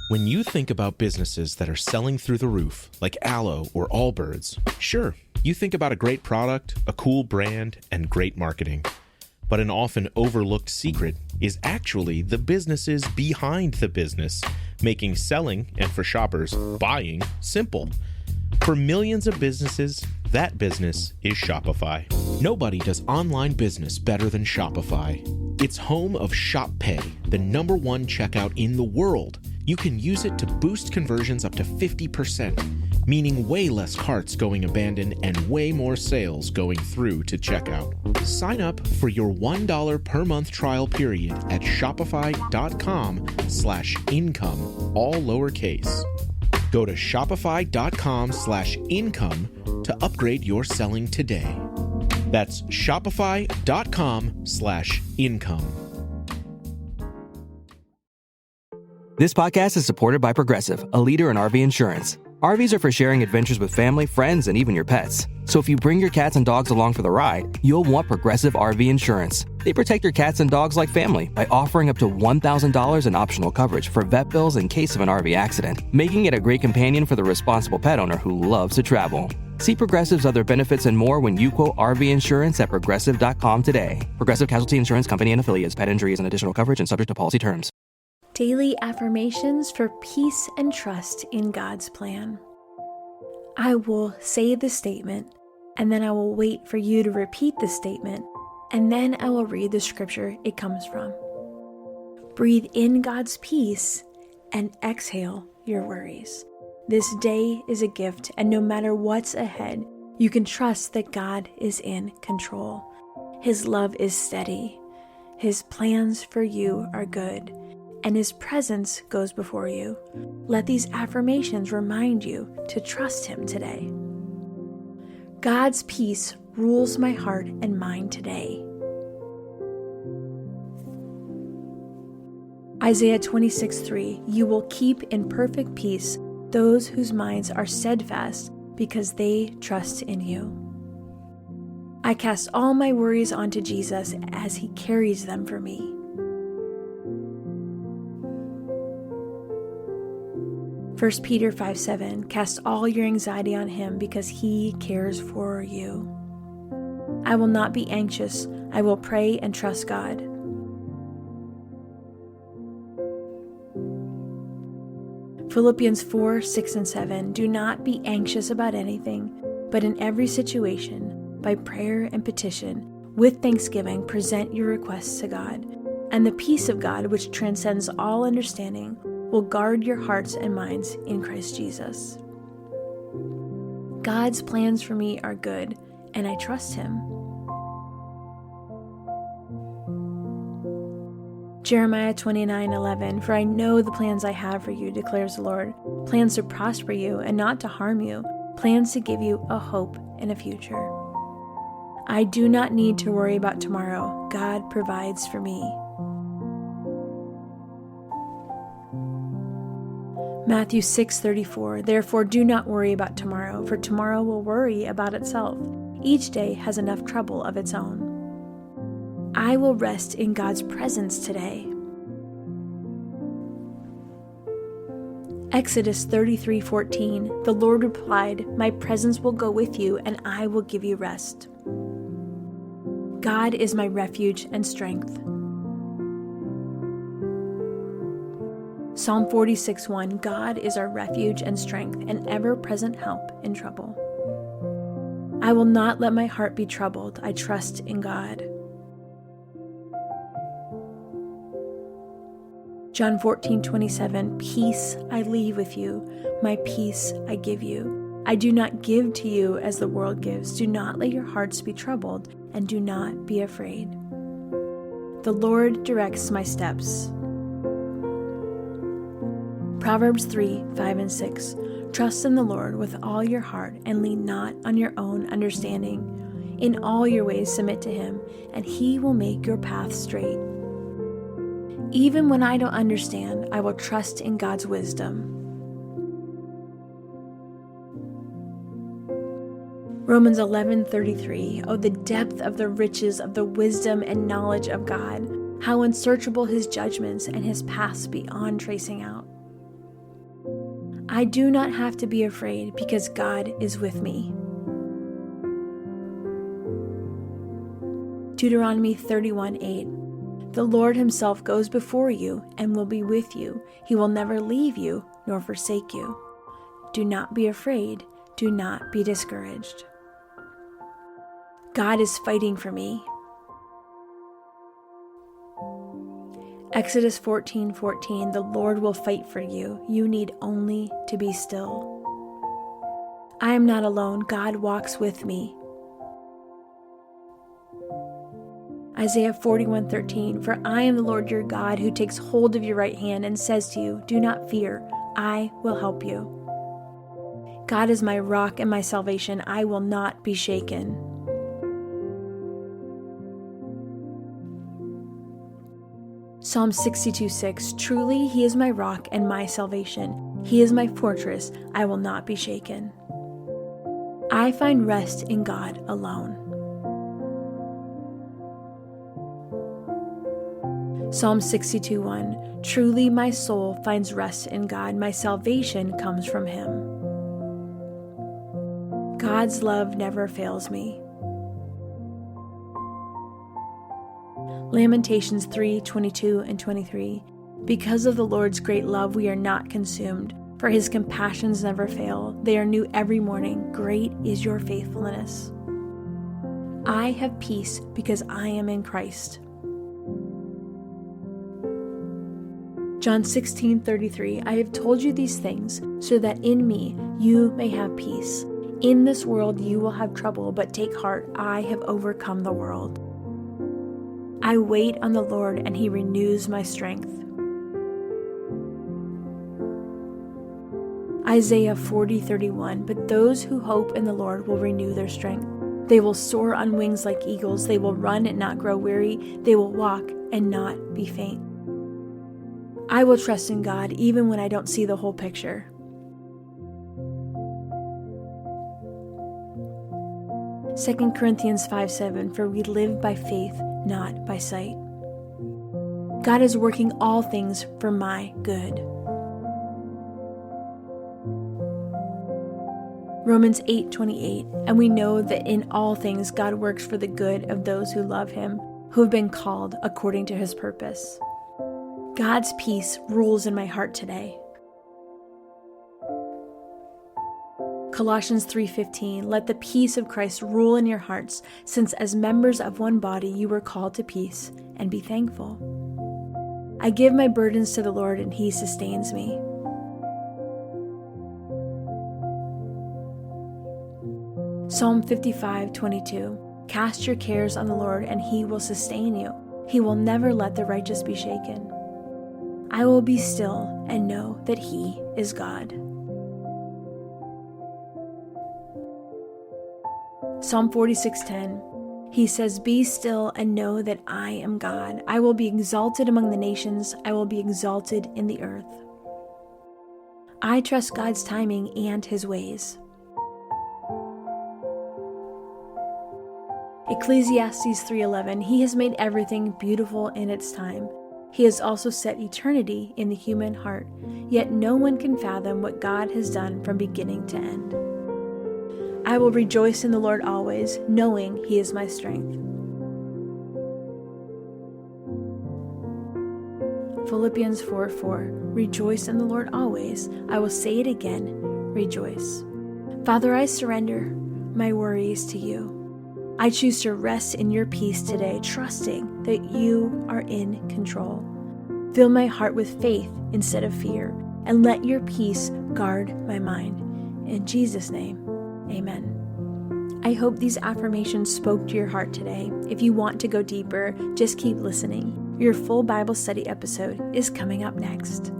When you think about businesses that are selling through the roof, like Aloe or Allbirds, sure, you think about a great product, a cool brand, and great marketing. But an often overlooked secret is actually the businesses behind the business, making selling, and for shoppers, buying, simple. For millions of businesses, that business is Shopify. Nobody does online business better than Shopify. It's home of Shop Pay, the #1 checkout in the world. You can use it to boost conversions up to 50%, meaning way less carts going abandoned and way more sales going through to checkout. Sign up for your $1 per month trial period at shopify.com/income, all lowercase. Go to shopify.com/income to upgrade your selling today. That's shopify.com/income. This podcast is supported by Progressive, a leader in RV insurance. RVs are for sharing adventures with family, friends, and even your pets. So if you bring your cats and dogs along for the ride, you'll want Progressive RV insurance. They protect your cats and dogs like family by offering up to $1,000 in optional coverage for vet bills in case of an RV accident, making it a great companion for the responsible pet owner who loves to travel. See Progressive's other benefits and more when you quote RV insurance at Progressive.com today. Progressive Casualty Insurance Company and Affiliates. Pet injury is an additional coverage and subject to policy terms. Daily affirmations for peace and trust in God's plan. I will say the statement, and then I will wait for you to repeat the statement, and then I will read the scripture it comes from. Breathe in God's peace and exhale your worries. This day is a gift, and no matter what's ahead, you can trust that God is in control. His love is steady. His plans for you are good, and His presence goes before you. Let these affirmations remind you to trust Him today. God's peace rules my heart and mind today. Isaiah 26:3, you will keep in perfect peace those whose minds are steadfast because they trust in you. I cast all my worries onto Jesus as He carries them for me. 1 Peter 5:7, cast all your anxiety on Him because He cares for you. I will not be anxious. I will pray and trust God. Philippians 4:6-7, do not be anxious about anything, but in every situation, by prayer and petition, with thanksgiving, present your requests to God, and the peace of God, which transcends all understanding, will guard your hearts and minds in Christ Jesus. God's plans for me are good, and I trust Him. Jeremiah 29:11, for I know the plans I have for you, declares the Lord, plans to prosper you and not to harm you, plans to give you a hope and a future. I do not need to worry about tomorrow. God provides for me. Matthew 6:34, therefore do not worry about tomorrow, for tomorrow will worry about itself. Each day has enough trouble of its own. I will rest in God's presence today. Exodus 33:14, the Lord replied, my presence will go with you and I will give you rest. God is my refuge and strength. Psalm 46:1, God is our refuge and strength, an ever-present help in trouble. I will not let my heart be troubled. I trust in God. John 14:27, peace I leave with you, my peace I give you. I do not give to you as the world gives. Do not let your hearts be troubled, and do not be afraid. The Lord directs my steps. Proverbs 3:5-6, trust in the Lord with all your heart and lean not on your own understanding. In all your ways submit to Him, and He will make your path straight. Even when I don't understand, I will trust in God's wisdom. Romans 11:33, oh, the depth of the riches of the wisdom and knowledge of God, how unsearchable His judgments and His paths beyond tracing out. I do not have to be afraid because God is with me. Deuteronomy 31:8. The Lord himself goes before you and will be with you. He will never leave you nor forsake you. Do not be afraid. Do not be discouraged. God is fighting for me. Exodus 14:14. The Lord will fight for you. You need only to be still. I am not alone. God walks with me. Isaiah 41:13. For I am the Lord your God who takes hold of your right hand and says to you, do not fear, I will help you. God is my rock and my salvation. I will not be shaken. Psalm 62:6. Truly he is my rock and my salvation. He is my fortress. I will not be shaken. I find rest in God alone. Psalm 62:1. Truly my soul finds rest in God. My salvation comes from him. God's love never fails me. Lamentations 3:22 and 23. Because of the Lord's great love we are not consumed, for his compassions never fail. They are new every morning. Great is your faithfulness. I have peace because I am in Christ. John 16:33. I have told you these things so that in me you may have peace. In this world you will have trouble, but take heart, I have overcome the world. I wait on the Lord and he renews my strength. Isaiah 40:31. But those who hope in the Lord will renew their strength. They will soar on wings like eagles. They will run and not grow weary. They will walk and not be faint. I will trust in God even when I don't see the whole picture. Second Corinthians 5:7. For we live by faith, not by sight. God is working all things for my good. Romans 8:28. And we know that in all things God works for the good of those who love him, who have been called according to his purpose. God's peace rules in my heart today. Colossians 3:15. Let the peace of Christ rule in your hearts, since as members of one body you were called to peace, and be thankful. I give my burdens to the Lord and he sustains me. Psalm 55:22. Cast your cares on the Lord and he will sustain you. He will never let the righteous be shaken. I will be still and know that he is God. Psalm 46:10. He says, be still and know that I am God. I will be exalted among the nations. I will be exalted in the earth. I trust God's timing and his ways. Ecclesiastes 3:11. He has made everything beautiful in its time. He has also set eternity in the human heart, yet no one can fathom what God has done from beginning to end. I will rejoice in the Lord always, knowing he is my strength. Philippians 4:4. Rejoice in the Lord always. I will say it again, rejoice. Father, I surrender my worries to you. I choose to rest in your peace today, trusting that you are in control. Fill my heart with faith instead of fear, and let your peace guard my mind. In Jesus' name, amen. I hope these affirmations spoke to your heart today. If you want to go deeper, just keep listening. Your full Bible study episode is coming up next.